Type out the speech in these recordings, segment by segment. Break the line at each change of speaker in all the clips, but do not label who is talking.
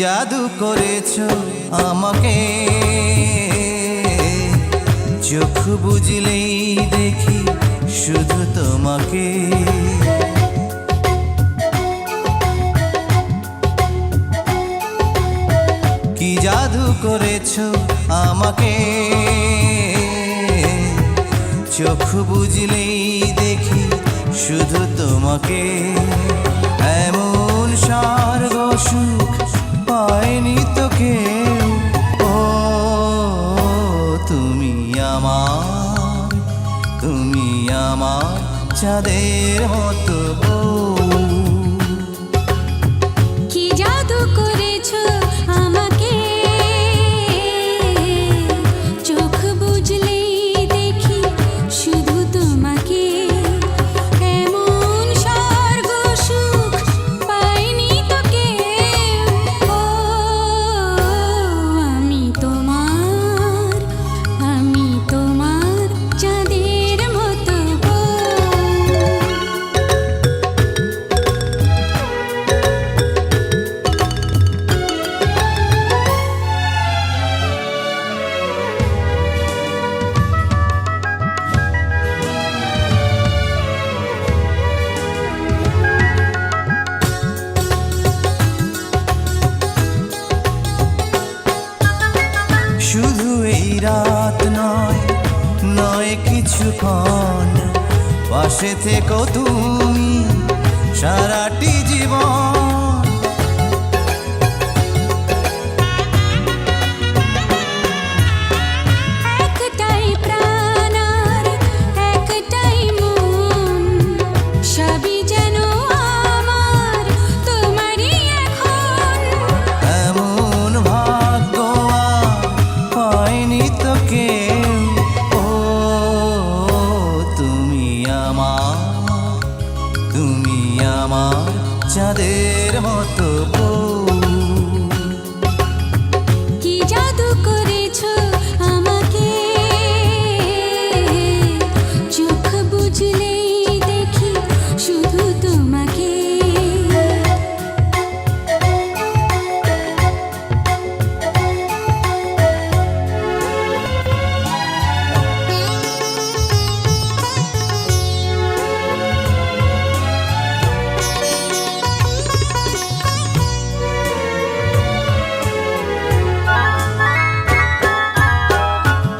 জাদু করেছো আমাকে, চোখ বুঝলেই দেখি শুধু তোমাকে। কি জাদু করেছো আমাকে, চোখ বুঝলেই দেখি শুধু তোমাকে। এমন স্বর্গ সুখ পায়নি তো কেউ। ও তুমি আমার, তুমি আমার চাঁদের মতো বউ।
কি জাদু করেছো আমাকে, চোখ বুঝলেই দেখি শুধু তোমাকে। এমন স্বর্গ সুখ পাইনি তো কেউ। ও আমি তোমার, আমি তোমার চাঁদের মতো বউ।
শুধু এই রাত নয়, নয় কিছুক্ষণ, পাশে থেকো তুমি সারাটি জীবন।
একটাই প্রাণ আর একটাই মন, সবই যেন আমার তোমারই এখন।
এমন ভাগ্য আর পায়নি তো কেউ। ও তুমি আমার, তুমি আমার চাঁদের মতো বউ।
কি জাদু করেছো আমাকে, চোখ বুঝলেই দেখি শুধু তোমাকে।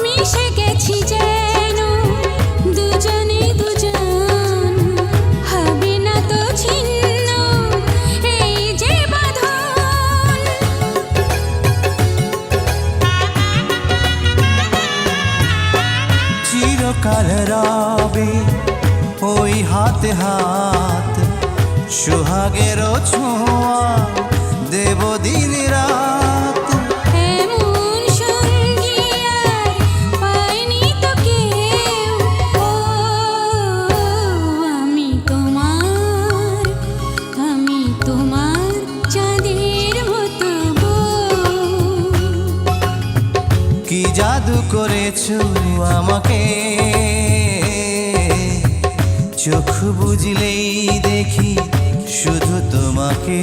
মিশে গেছি যেন দুজনে দুজন, হবে না তো ছিন্ন এই যে বাঁধন।
চিরকাল রবে ওই হাতে হাত, সোহাগেরও ছোঁয়া দেব দিন রাত।
এমন সঙ্গী আর পাইনি তো কেউ। ও আমি তোমার, আমি তোমার চাঁদের মতো বউ।
কি জাদু করেছো আমাকে, চোখ বুঝলেই দেখি শুধু তোমাকে।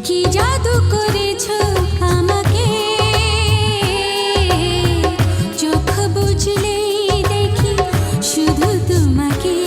কি জাদু করেছো আমাকে, চোখ বুঝলেই দেখি শুধু তোমাকে।